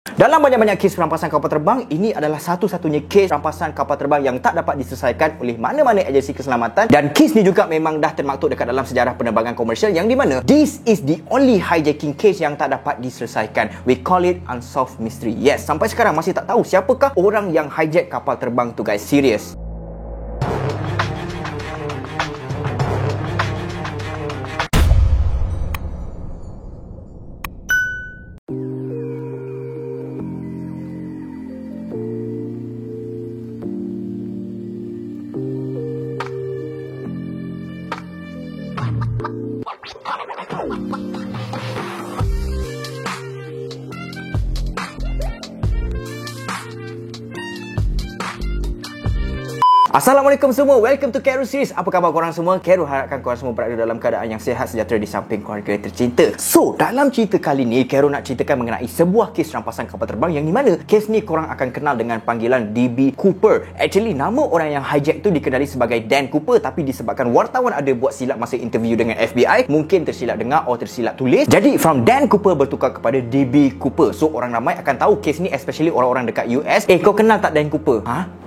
Dalam banyak-banyak kes perampasan kapal terbang, ini adalah satu-satunya kes perampasan kapal terbang yang tak dapat diselesaikan oleh mana-mana agensi keselamatan, dan kes ni juga memang dah termaktub dekat dalam sejarah penerbangan komersial, yang di mana this is the only hijacking case yang tak dapat diselesaikan. We call it unsolved mystery. Yes, sampai sekarang masih tak tahu siapakah orang yang hijack kapal terbang tu guys. Serius. Assalamualaikum semua, welcome to Khairul Series. Apa khabar korang semua? Khairul harapkan korang semua berada dalam keadaan yang sihat sejahtera di samping keluarga tercinta. So, dalam cerita kali ni, Khairul nak ceritakan mengenai sebuah kes rampasan kapal terbang yang di mana kes ni korang akan kenal dengan panggilan DB Cooper. Actually, nama orang yang hijack tu dikenali sebagai Dan Cooper, tapi disebabkan wartawan ada buat silap masa interview dengan FBI, mungkin tersilap dengar atau tersilap tulis. Jadi, from Dan Cooper bertukar kepada DB Cooper. So, orang ramai akan tahu kes ni, especially orang-orang dekat US. Kau kenal tak Dan Cooper?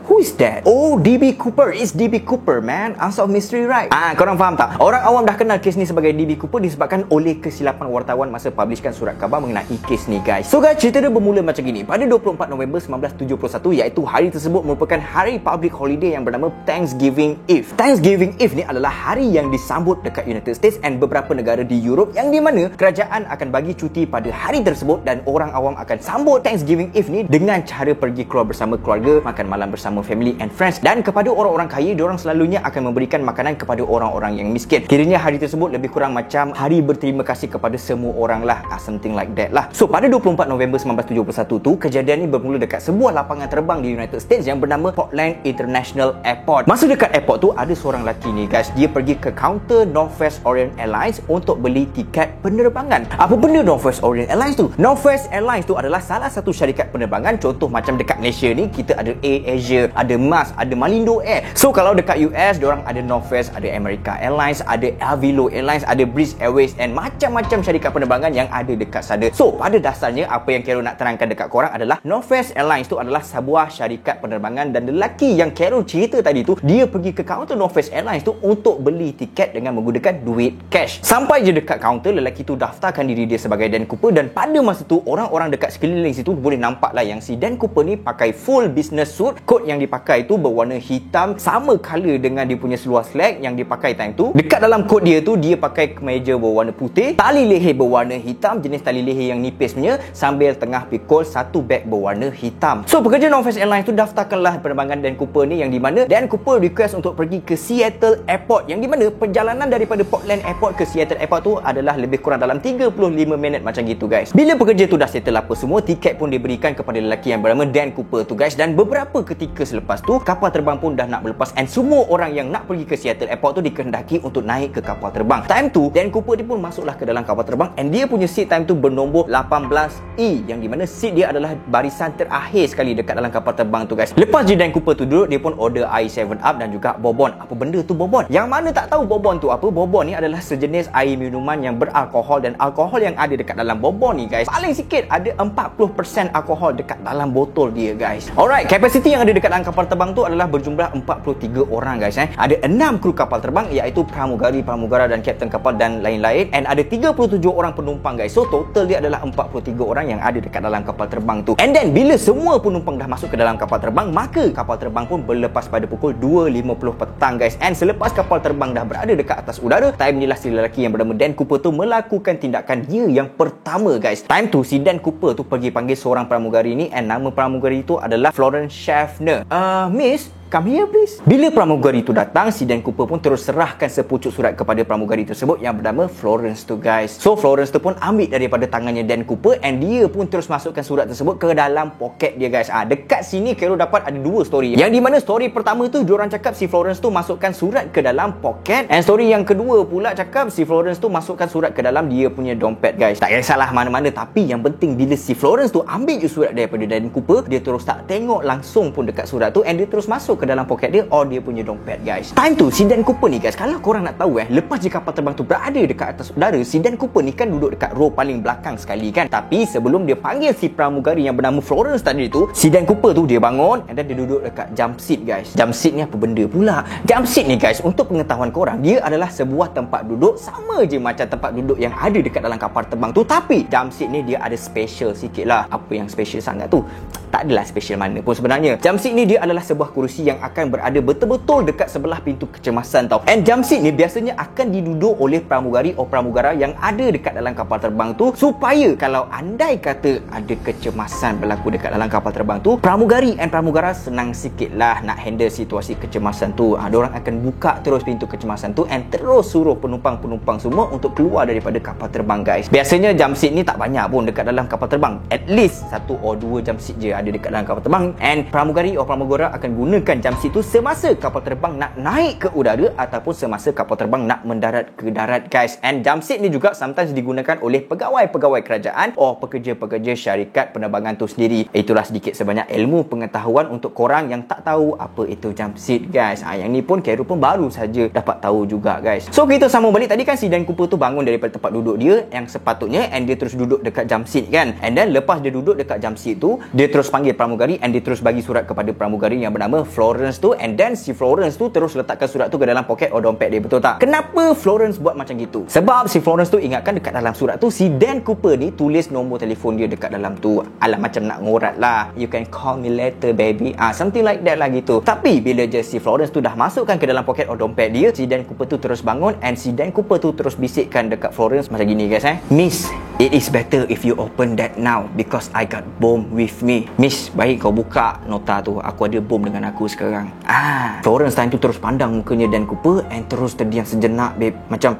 Who is that? Oh, DB Cooper. It's DB Cooper, man. Unsolved mystery, right? Korang faham tak? Orang awam dah kenal kes ni sebagai DB Cooper disebabkan oleh kesilapan wartawan masa publishkan surat khabar mengenai kes ni, guys. So, guys, cerita dia bermula macam gini. Pada 24 November 1971, iaitu hari tersebut merupakan hari public holiday yang bernama Thanksgiving Eve. Thanksgiving Eve ni adalah hari yang disambut dekat United States and beberapa negara di Europe, yang di mana kerajaan akan bagi cuti pada hari tersebut dan orang awam akan sambut Thanksgiving Eve ni dengan cara pergi keluar bersama keluarga, makan malam bersama family and friends, dan kepada orang-orang kaya, diorang selalunya akan memberikan makanan kepada orang-orang yang miskin. Kiranya hari tersebut lebih kurang macam hari berterima kasih kepada semua orang lah, something like that lah. So, pada 24 November 1971 tu, kejadian ni bermula dekat sebuah lapangan terbang di United States yang bernama Portland International Airport. Masa dekat airport tu, ada seorang lelaki ni, guys. Dia pergi ke kaunter Northwest Orient Airlines untuk beli tiket penerbangan. Apa benda Northwest Orient Airlines tu? Northwest Airlines tu adalah salah satu syarikat penerbangan. Contoh macam dekat Malaysia ni, kita ada Air Asia, ada MAS, ada Malindo Air. So, kalau dekat US, diorang ada Northwest, ada America Airlines, ada Avilo Airlines, ada Breeze Airways, and macam-macam syarikat penerbangan yang ada dekat sana. So, pada dasarnya, apa yang Khairul nak terangkan dekat korang adalah Northwest Airlines tu adalah sebuah syarikat penerbangan, dan lelaki yang Khairul cerita tadi tu, dia pergi ke kaunter Northwest Airlines tu untuk beli tiket dengan menggunakan duit cash. Sampai je dekat kaunter, lelaki tu daftarkan diri dia sebagai Dan Cooper, dan pada masa tu, orang-orang dekat sekeliling situ boleh nampak lah yang si Dan Cooper ni pakai full business suit. Coat yang dipakai tu berwarna hitam, sama color dengan dia punya seluar slack yang dipakai time tu. Dekat dalam coat dia tu, dia pakai kemeja berwarna putih, tali leher berwarna hitam, jenis tali leher yang nipis punya, sambil tengah pikul satu beg berwarna hitam. So, pekerja Northwest Airlines tu daftarkanlah penerbangan Dan Cooper ni, yang di mana Dan Cooper request untuk pergi ke Seattle Airport, yang di mana perjalanan daripada Portland Airport ke Seattle Airport tu adalah lebih kurang dalam 35 minit macam gitu, guys. Bila pekerja tu dah settle apa semua, tiket pun diberikan kepada lelaki yang bernama Dan Cooper tu, guys, dan beberapa ketika selepas tu, kapal terbang pun dah nak berlepas, and semua orang yang nak pergi ke Seattle Airport tu dikehendaki untuk naik ke kapal terbang. Time tu, Dan Cooper dia pun masuklah ke dalam kapal terbang, and dia punya seat time tu bernombor 18E, yang di mana seat dia adalah barisan terakhir sekali dekat dalam kapal terbang tu, guys. Lepas je Dan Cooper tu duduk, dia pun order air 7up dan juga bourbon. Apa benda tu bourbon? Yang mana tak tahu bourbon tu apa? Bourbon ni adalah sejenis air minuman yang beralkohol, dan alkohol yang ada dekat dalam bourbon ni, guys, paling sikit ada 40% alkohol dekat dalam botol dia, guys. Alright, kapasiti yang ada dekat dalam kapal terbang tu adalah berjumlah 43 orang, guys. Ada 6 kru kapal terbang, iaitu pramugari, pramugara dan kapten kapal dan lain-lain, and ada 37 orang penumpang, guys. So, total dia adalah 43 orang yang ada dekat dalam kapal terbang tu. And then, bila semua penumpang dah masuk ke dalam kapal terbang, maka kapal terbang pun berlepas pada pukul 2.50 petang, guys. And selepas kapal terbang dah berada dekat atas udara, time ni lah si lelaki yang bernama Dan Cooper tu melakukan tindakan dia yang pertama, guys. Time tu, si Dan Cooper tu pergi panggil seorang pramugari ni, and nama pramugari tu adalah Florence Schaffner. Miss, come here please. Bila pramugari tu datang, si Dan Cooper pun terus serahkan sepucuk surat kepada pramugari tersebut yang bernama Florence tu, guys. So, Florence tu pun ambil daripada tangannya Dan Cooper, and dia pun terus masukkan surat tersebut ke dalam poket dia, guys. Dekat sini Khairul dapat ada dua story. Yang di mana story pertama tu, diorang cakap si Florence tu masukkan surat ke dalam poket, and story yang kedua pula cakap si Florence tu masukkan surat ke dalam dia punya dompet, guys. Tak kisahlah mana-mana, tapi yang penting bila si Florence tu ambil je surat daripada Dan Cooper, dia terus tak tengok langsung pun dekat surat tu, and dia terus masuk masuk ke dalam poket dia or dia punya dompet guys. Time tu si Dan Cooper ni guys, kalau korang nak tahu lepas je kapal terbang tu berada dekat atas udara, si Dan Cooper ni kan duduk dekat row paling belakang sekali kan. Tapi sebelum dia panggil si pramugari yang bernama Florence tadi tu, si Dan Cooper tu dia bangun and then dia duduk dekat jump seat guys. Jump seat ni apa benda pula? Jump seat ni guys, untuk pengetahuan korang, dia adalah sebuah tempat duduk sama je macam tempat duduk yang ada dekat dalam kapal terbang tu, tapi jump seat ni dia ada special sikit lah. Apa yang special sangat tu? Tak adalah special mana pun sebenarnya. Jump seat ni dia adalah sebuah kerusi yang akan berada betul-betul dekat sebelah pintu kecemasan tau. And jump seat ni biasanya akan diduduk oleh pramugari atau pramugara yang ada dekat dalam kapal terbang tu, supaya kalau andai kata ada kecemasan berlaku dekat dalam kapal terbang tu, pramugari and pramugara senang sikit lah nak handle situasi kecemasan tu. Diorang akan buka terus pintu kecemasan tu and terus suruh penumpang-penumpang semua untuk keluar daripada kapal terbang guys. Biasanya jump seat ni tak banyak pun dekat dalam kapal terbang. At least 1 or 2 jump seat je ada dekat dalam kapal terbang, and pramugari atau pramugara akan gunakan jump seat tu semasa kapal terbang nak naik ke udara ataupun semasa kapal terbang nak mendarat ke darat guys. And jump seat ni juga sometimes digunakan oleh pegawai-pegawai kerajaan atau pekerja-pekerja syarikat penerbangan tu sendiri. Itulah sedikit sebanyak ilmu pengetahuan untuk korang yang tak tahu apa itu jump seat guys. Yang ni pun Kero pun baru saja dapat tahu juga guys. So kita sambung balik, tadi kan si Dan Cooper tu bangun daripada tempat duduk dia yang sepatutnya and dia terus duduk dekat jump seat kan. And then lepas dia duduk dekat jump seat tu, dia terus panggil pramugari and dia terus bagi surat kepada pramugari yang bernama Florence tu, and then si Florence tu terus letakkan surat tu ke dalam poket atau dompet dia, betul tak? Kenapa Florence buat macam gitu? Sebab si Florence tu ingatkan dekat dalam surat tu si Dan Cooper ni tulis nombor telefon dia dekat dalam tu. Alah, macam nak ngorat lah, you can call me later baby, something like that lah gitu. Tapi bila je si Florence tu dah masukkan ke dalam poket atau dompet dia, si Dan Cooper tu terus bangun and si Dan Cooper tu terus bisikkan dekat Florence macam gini guys. Miss, it is better if you open that now because I got bomb with me. Miss, baik kau buka nota tu, aku ada bom dengan aku sekarang. Florence time tu terus pandang mukanya Dan Cooper and terus terdiam sejenak babe. Macam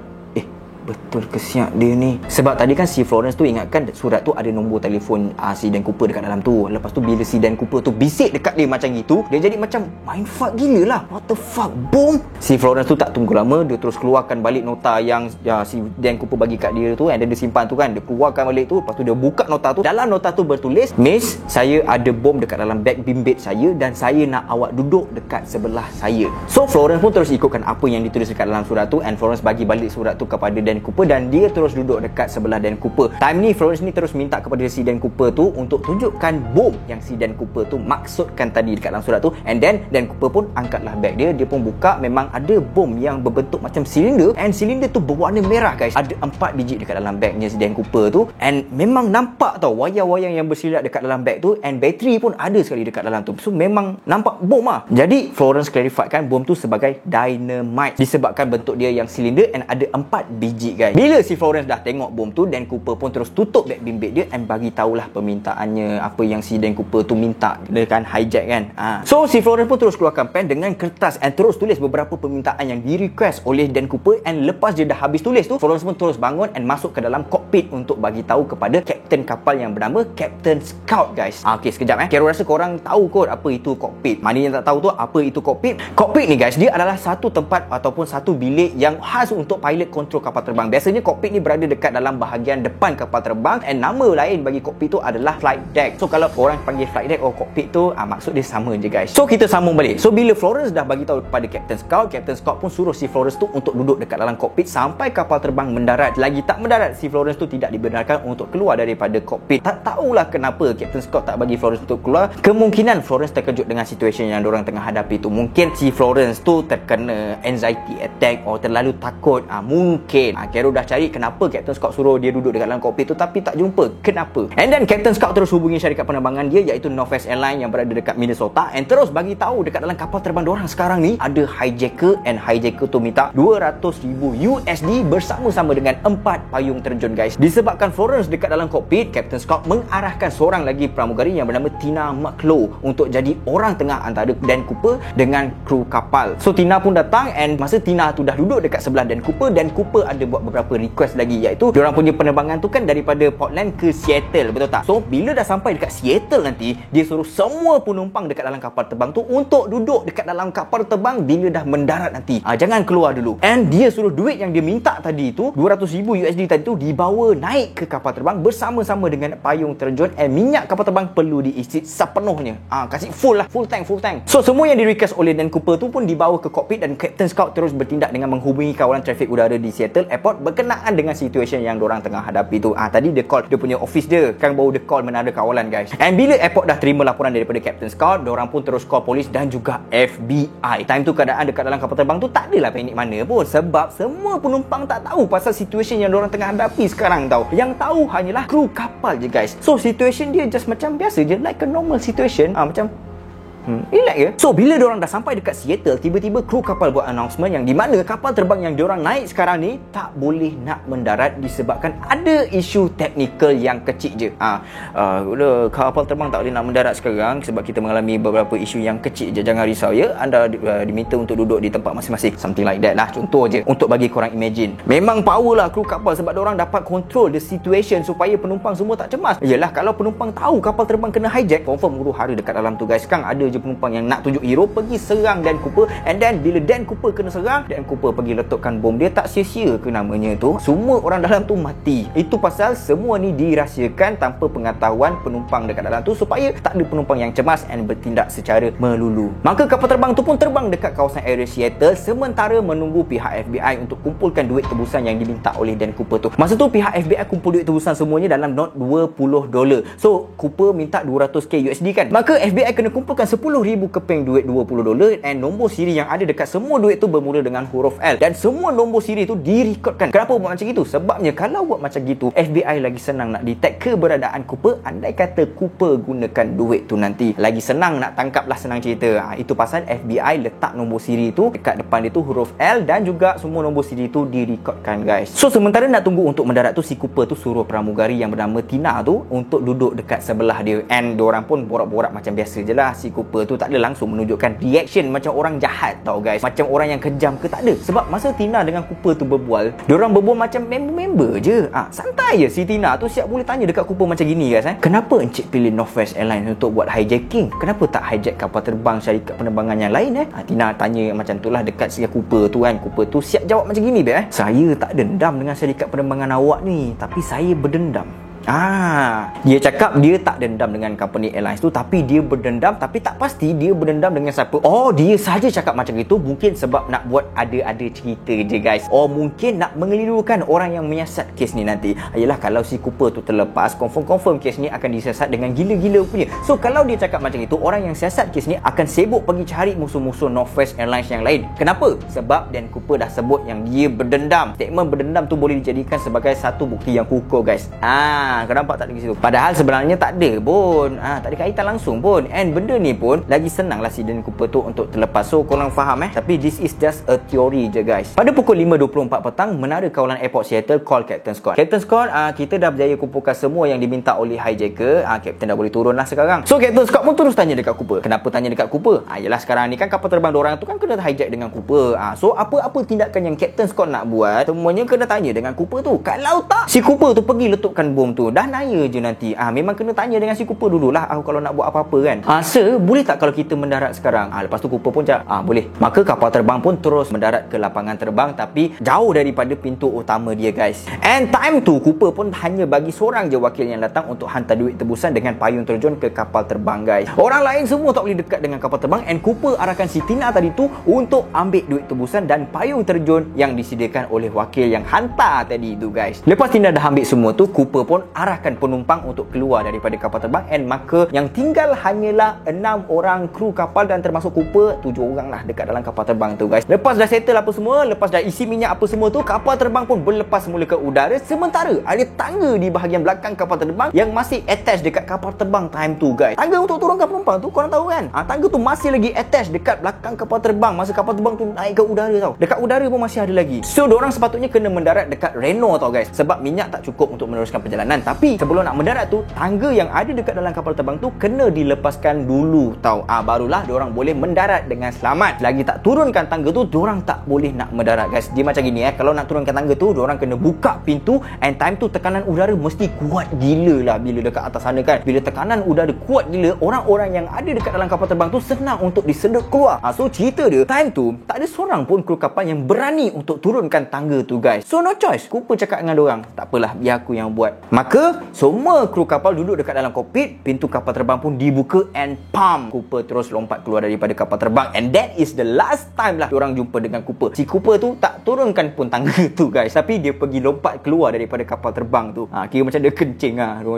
betul ke siap dia ni? Sebab tadi kan si Florence tu ingatkan surat tu ada nombor telefon si Dan Cooper dekat dalam tu. Lepas tu bila si Dan Cooper tu bisik dekat dia macam gitu, dia jadi macam mindfuck gila lah. What the fuck, bom? Si Florence tu tak tunggu lama, dia terus keluarkan balik nota yang si Dan Cooper bagi kat dia tu, and dia simpan tu kan. Dia keluarkan balik tu, lepas tu dia buka nota tu. Dalam nota tu bertulis, Miss, saya ada bom dekat dalam beg bimbit saya dan saya nak awak duduk dekat sebelah saya. So Florence pun terus ikutkan apa yang ditulis dekat dalam surat tu, and Florence bagi balik surat tu kepada Dan Cooper dan dia terus duduk dekat sebelah Dan Cooper. Time ni Florence ni terus minta kepada si Dan Cooper tu untuk tunjukkan bom yang si Dan Cooper tu maksudkan tadi dekat dalam surat tu, and then Dan Cooper pun angkatlah beg dia. Dia pun buka, memang ada bom yang berbentuk macam silinder, and silinder tu berwarna merah guys. Ada 4 biji dekat dalam begnya si Dan Cooper tu, and memang nampak tau wayang-wayang yang bersilat dekat dalam beg tu, and bateri pun ada sekali dekat dalam tu. So memang nampak bom lah. Jadi Florence clarified kan bom tu sebagai dynamite disebabkan bentuk dia yang silinder and ada 4 biji guys. Bila si Florence dah tengok bom tu, Dan Cooper pun terus tutup beg bimbit dia and bagi tahulah permintaannya, apa yang si Dan Cooper tu minta. Dia kan hijack kan. So si Florence pun terus keluarkan pen dengan kertas and terus tulis beberapa permintaan yang di-request oleh Dan Cooper, and lepas dia dah habis tulis tu, Florence pun terus bangun and masuk ke dalam kokpit untuk bagi tahu kepada kapten kapal yang bernama Captain Scout guys. Okay, sekejap Kero rasa korang tahu kot apa itu kokpit. Mana yang tak tahu tu apa itu kokpit? Kokpit ni guys, dia adalah satu tempat ataupun satu bilik yang khas untuk pilot kontrol kapal terbang. Biasanya kokpit ni berada dekat dalam bahagian depan kapal terbang, and nama lain bagi kokpit tu adalah flight deck. So kalau orang panggil flight deck kokpit tu, maksud dia sama je guys. So kita sambung balik. So bila Florence dah bagi tahu kepada Captain Scout pun suruh si Florence tu untuk duduk dekat dalam kokpit sampai kapal terbang mendarat. Lagi tak mendarat, si Florence tu tidak dibenarkan untuk keluar daripada kokpit. Tak tahulah kenapa Captain Scott tak bagi Florence untuk keluar. Kemungkinan Florence terkejut dengan situasi yang diorang tengah hadapi tu. Mungkin si Florence tu terkena anxiety attack atau terlalu takut. Mungkin Kero dah cari kenapa Captain Scott suruh dia duduk dekat dalam kokpit tu, tapi tak jumpa kenapa. And then Captain Scott terus hubungi syarikat penerbangan dia iaitu Northwest Airlines yang berada dekat Minnesota, and terus bagi tahu dekat dalam kapal terbang diorang sekarang ni ada hijacker, and hijacker tu minta $200,000 bersama-sama dengan 4 payung terjun guys. Disebabkan Florence dekat dalam kokpit, Captain Scott mengarahkan seorang lagi pramugari yang bernama Tina McClough untuk jadi orang tengah antara Dan Cooper dengan kru kapal. So Tina pun datang, and masa Tina tu dah duduk dekat sebelah Dan Cooper ada buat beberapa request lagi, iaitu diorang punya penerbangan tu kan daripada Portland ke Seattle, betul tak? So bila dah sampai dekat Seattle nanti, dia suruh semua penumpang dekat dalam kapal terbang tu untuk duduk dekat dalam kapal terbang bila dah mendarat nanti. Jangan keluar dulu. And dia suruh duit yang dia minta tadi tu, $200,000 tadi tu, dibawa naik ke kapal terbang bersama-sama dengan payung terjun, and minyak kapal terbang perlu diisi sepenuhnya. Kasih full lah, full tank. So semua yang di request oleh Dan Cooper tu pun dibawa ke kokpit, dan Captain Scott terus bertindak dengan menghubungi kawalan trafik udara di Seattle Airport berkenaan dengan situasi yang diorang tengah hadapi tu. Tadi dia call dia punya office dia, kan baru dia call menara kawalan, guys. And bila airport dah terima laporan daripada Captain Scott, diorang pun terus call polis dan juga FBI. Time tu keadaan dekat dalam kapal terbang tu tak adalah panik mana pun, sebab semua penumpang tak tahu pasal situasi yang diorang tengah hadapi sekarang tau. Yang tahu hanyalah kru kapal je, guys. So situation dia just macam biasa je, like a normal situation. Macam relax je. So bila diorang dah sampai dekat Seattle, tiba-tiba kru kapal buat announcement yang di mana kapal terbang yang diorang naik sekarang ni tak boleh nak mendarat disebabkan ada isu teknikal yang kecil je. Kapal terbang tak boleh nak mendarat sekarang sebab kita mengalami beberapa isu yang kecil je. Jangan risau ya, anda diminta untuk duduk di tempat masing-masing. Something like that lah, contoh je untuk bagi korang imagine. Memang power lah kru kapal sebab diorang dapat control the situation supaya penumpang semua tak cemas. Yelah, kalau penumpang tahu kapal terbang kena hijack, confirm huru hara dekat dalam tu, guys. Kang ada je penumpang yang nak tunjuk hero pergi serang Dan Cooper, and then bila Dan Cooper kena serang, Dan Cooper pergi letakkan bom. Dia tak sia-sia ke namanya tu. Semua orang dalam tu mati. Itu pasal semua ni dirahsiakan tanpa pengetahuan penumpang dekat dalam tu supaya tak ada penumpang yang cemas and bertindak secara melulu. Maka kapal terbang tu pun terbang dekat kawasan area Seattle sementara menunggu pihak FBI untuk kumpulkan duit tebusan yang diminta oleh Dan Cooper tu. Masa tu pihak FBI kumpul duit tebusan semuanya dalam not $20. So Cooper minta $200,000 kan. Maka FBI kena kumpulkan 10,000 keping duit $20, and nombor siri yang ada dekat semua duit tu bermula dengan huruf L, dan semua nombor siri tu direkodkan. Kenapa buat macam itu? Sebabnya kalau buat macam gitu, FBI lagi senang nak detect keberadaan Cooper. Andai kata Cooper gunakan duit tu nanti, lagi senang nak tangkap lah, senang cerita. Itu pasal FBI letak nombor siri tu dekat depan dia tu huruf L, dan juga semua nombor siri tu direkodkan, guys. So sementara nak tunggu untuk mendarat tu, si Cooper tu suruh pramugari yang bernama Tina tu untuk duduk dekat sebelah dia, and diorang pun borak-borak macam biasa je lah. Si Cooper tu tak ada langsung menunjukkan reaction macam orang jahat tau, guys, macam orang yang kejam ke, tak ada. Sebab masa Tina dengan Cooper tu berbual, diorang berbual macam member-member je. Santai je. Si Tina tu siap boleh tanya dekat Cooper macam gini, guys. Kenapa Encik pilih Northwest Airlines untuk buat hijacking? Kenapa tak hijack kapal terbang syarikat penerbangan yang lain? Tina tanya macam tu lah dekat si Cooper tu kan. Cooper tu siap jawab macam gini, saya tak dendam dengan syarikat penerbangan awak ni, tapi saya berdendam. Dia cakap dia tak dendam dengan company airlines tu, tapi dia berdendam, tapi tak pasti dia berdendam dengan siapa. Dia saja cakap macam itu mungkin sebab nak buat ada-ada cerita je, guys. Mungkin nak mengelirukan orang yang menyiasat kes ni nanti. Yelah, kalau si Cooper tu terlepas, confirm kes ni akan disiasat dengan gila-gila punya. So kalau dia cakap macam itu, orang yang siasat kes ni akan sibuk pergi cari musuh-musuh Northwest Airlines yang lain. Kenapa? Sebab Dan Cooper dah sebut yang dia berdendam. Statement berdendam tu boleh dijadikan sebagai satu bukti yang kukuh, guys. Kau nampak tak lagi situ? Padahal sebenarnya tak ada pun, tak ada kaitan langsung pun. And benda ni pun lagi senang lah si Dan Cooper tu untuk terlepas. So korang faham Tapi this is just a theory je, guys. Pada pukul 5.24 petang, menara kawalan airport Seattle call Captain Scott. Captain Scott, kita dah berjaya kumpulkan semua yang diminta oleh hijacker. Captain dah boleh turun lah sekarang. So Captain Scott pun terus tanya dekat Cooper. Kenapa tanya dekat Cooper? Yelah, sekarang ni kan kapal terbang diorang tu kan kena hijack dengan Cooper. So apa-apa tindakan yang Captain Scott nak buat, semuanya kena tanya dengan Cooper tu. Kalau tak, si Cooper tu pergi letukkan bom tu. Dah tanya je nanti. Memang kena tanya dengan si Cooper dululah kalau nak buat apa-apa kan. Sir, boleh tak kalau kita mendarat sekarang? Lepas tu Cooper pun cakap, boleh. Maka kapal terbang pun terus mendarat ke lapangan terbang, tapi jauh daripada pintu utama dia, guys. And time tu Cooper pun hanya bagi seorang je wakil yang datang untuk hantar duit tebusan dengan payung terjun ke kapal terbang, guys. Orang lain semua tak boleh dekat dengan kapal terbang, and Cooper arahkan si Tina tadi tu untuk ambil duit tebusan dan payung terjun yang disediakan oleh wakil yang hantar tadi tu, guys. Lepas Tina dah ambil semua tu, Cooper pun arahkan penumpang untuk keluar daripada kapal terbang, and maka yang tinggal hanyalah 6 orang kru kapal dan termasuk Cooper, 7 orang lah dekat dalam kapal terbang tu, guys. Lepas dah settle apa semua, lepas dah isi minyak apa semua tu, kapal terbang pun berlepas semula ke udara, sementara ada tangga di bahagian belakang kapal terbang yang masih attach dekat kapal terbang time tu, guys. Tangga untuk turunkan penumpang tu, korang tahu kan? Tangga tu masih lagi attach dekat belakang kapal terbang masa kapal terbang tu naik ke udara tau. Dekat udara pun masih ada lagi. So diorang sepatutnya kena mendarat dekat Reno tau, guys, sebab minyak tak cukup untuk meneruskan perjalanan. perjalanan. Tapi sebelum nak mendarat tu, tangga yang ada dekat dalam kapal terbang tu kena dilepaskan dulu tau. Barulah diorang boleh mendarat dengan selamat. Lagi tak turunkan tangga tu, diorang tak boleh nak mendarat guys. Dia macam gini kalau nak turunkan tangga tu, diorang kena buka pintu, and time tu tekanan udara mesti kuat gila lah bila dekat atas sana kan. Bila tekanan udara kuat gila, orang-orang yang ada dekat dalam kapal terbang tu senang untuk disedut keluar. So cerita dia, time tu tak ada seorang pun kru kapal yang berani untuk turunkan tangga tu guys. So no choice, Cooper cakap dengan diorang, tak apalah, biar aku yang buat. Maka semua kru kapal duduk dekat dalam kokpit, pintu kapal terbang pun dibuka, and pam, Cooper terus lompat keluar daripada kapal terbang. And that is the last time lah diorang jumpa dengan Cooper. Si Cooper tu tak turunkan pun tangga tu guys, tapi dia pergi lompat keluar daripada kapal terbang tu. Kira macam dia kencing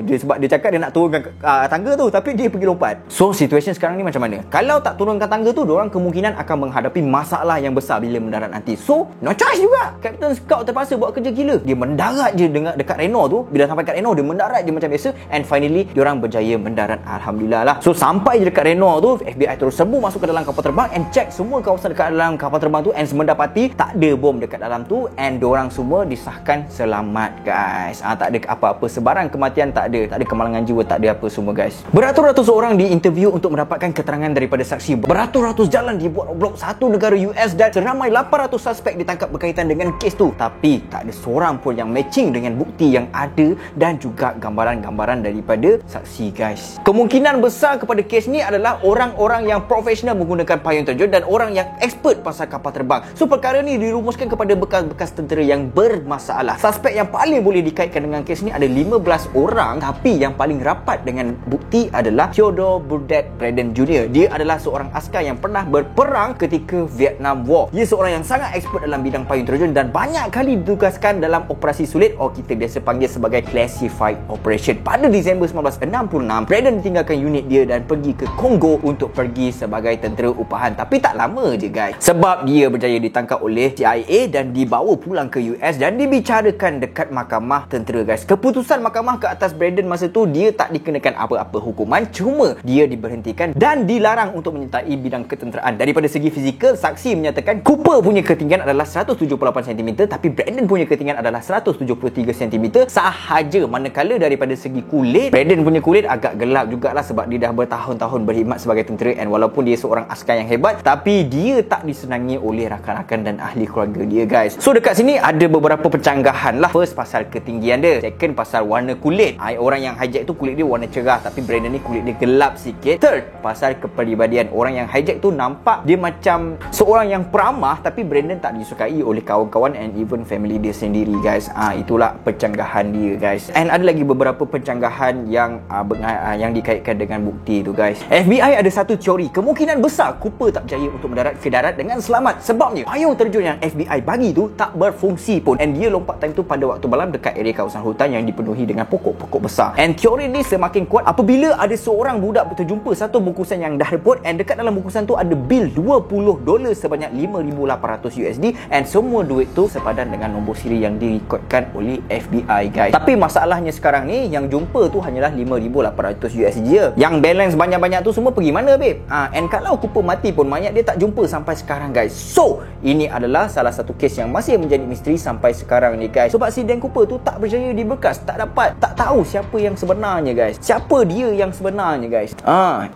dia, sebab dia cakap dia nak turunkan tangga tu, tapi dia pergi lompat. So situation sekarang ni macam mana? Kalau tak turunkan tangga tu, diorang kemungkinan akan menghadapi masalah yang besar bila mendarat nanti. So no choice juga, Captain Scout terpaksa buat kerja gila. Dia mendarat je dekat Reno tu. Bila sampai kat Reno, dia mendarat je macam biasa, and finally diorang berjaya mendarat, alhamdulillah lah. So sampai je dekat Reno tu, FBI terus serbu masuk ke dalam kapal terbang and check semua kawasan dekat dalam kapal terbang tu, and mendapati tak ada bom dekat dalam tu, and diorang semua disahkan selamat guys. Tak ada apa-apa, sebarang kematian tak ada kemalangan jiwa, tak ada apa semua guys. Beratus-ratus orang diinterview untuk mendapatkan keterangan daripada saksi. Beratus-ratus jalan dibuat blok satu negara US, dan seramai 800 suspek ditangkap berkaitan dengan kes tu. Tapi tak ada seorang pun yang matching dengan bukti yang ada dan juga gambaran-gambaran daripada saksi guys. Kemungkinan besar kepada kes ni adalah orang-orang yang profesional menggunakan payung terjun dan orang yang expert pasal kapal terbang. So perkara ni dirumuskan kepada bekas-bekas tentera yang bermasalah. Suspek yang paling boleh dikaitkan dengan kes ni ada 15 orang, tapi yang paling rapat dengan bukti adalah Theodore Burdett Braden Jr. Dia adalah seorang askar yang pernah berperang ketika Vietnam War. Dia seorang yang sangat expert dalam bidang payung terjun dan banyak kali ditugaskan dalam operasi sulit, kita biasa panggil sebagai classified operation. Pada Disember 1966, Braden tinggalkan unit dia dan pergi ke Kongo untuk pergi sebagai tentera upahan. Tapi tak lama je guys, sebab dia berjaya ditangkap oleh CIA dan dibawa pulang ke US dan dibicarakan dekat mahkamah tentera guys. Keputusan mahkamah ke atas Braden masa tu, dia tak dikenakan apa-apa hukuman, cuma dia diberhentikan dan dilarang untuk menyertai bidang ketenteraan. Daripada segi fizikal, saksi menyatakan Cooper punya ketinggian adalah 178 cm, tapi Braden punya ketinggian adalah 173 cm sahaja. Manakala daripada segi kulit, Braden punya kulit agak gelap jugalah sebab dia dah bertahun-tahun berkhidmat sebagai tentera, and walaupun dia seorang askar yang hebat, tapi dia tak disenangi oleh rakan-rakan dan ahli keluarga dia guys. So dekat sini ada beberapa pencanggahan lah. First, pasal ketinggian dia. Second, pasal warna kulit. Orang yang hijack tu kulit dia warna cerah, tapi Braden ni kulit dia gelap sikit. Third, pasal kepribadian. Orang yang hijack tu nampak dia macam seorang yang peramah, tapi Braden tak disukai oleh kawan-kawan and even family dia sendiri guys. Itulah pencanggahan dia guys. And ada lagi beberapa pencanggahan yang dikaitkan dengan bukti tu guys. FBI ada satu teori, kemungkinan besar Cooper tak berjaya untuk mendarat ke darat dengan selamat. Sebabnya payung terjun yang FBI bagi tu tak berfungsi pun, and dia lompat time tu pada waktu malam dekat area kawasan hutan yang dipenuhi dengan pokok-pokok besar. And teori ni semakin kuat apabila ada seorang budak terjumpa satu bungkusan yang dah repot, and dekat dalam bungkusan tu ada bil $20 sebanyak $5,800 USD, and semua duit tu sepadan dengan nombor siri yang direkodkan oleh FBI guys. Tapi masalahnya sekarang ni, yang jumpa tu hanyalah $5,800 USD je. Yang balance banyak-banyak tu semua pergi mana babe? And kalau Cooper mati pun, mayat dia tak jumpa sampai sekarang guys. So ini adalah salah satu kes yang masih menjadi misteri sampai sekarang ni guys. Sebab si Dan Cooper tu tak berjaya diberkas, tak tahu siapa yang sebenarnya guys. Siapa dia yang sebenarnya guys.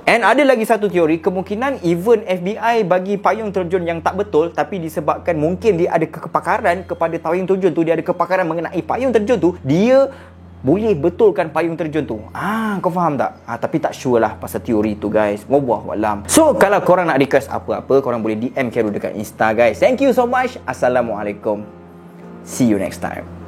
And ada lagi satu teori, kemungkinan even FBI bagi payung terjun yang tak betul, tapi disebabkan mungkin dia ada kepakaran kepada payung terjun tu, dia ada kepakaran mengenai payung terjun tu, dia boleh betulkan payung terjun tu. Kau faham tak? Tapi tak sure lah pasal teori tu guys. Wallahualam. So kalau korang nak request apa-apa, korang boleh DM Khairul dekat Insta guys. Thank you so much. Assalamualaikum. See you next time.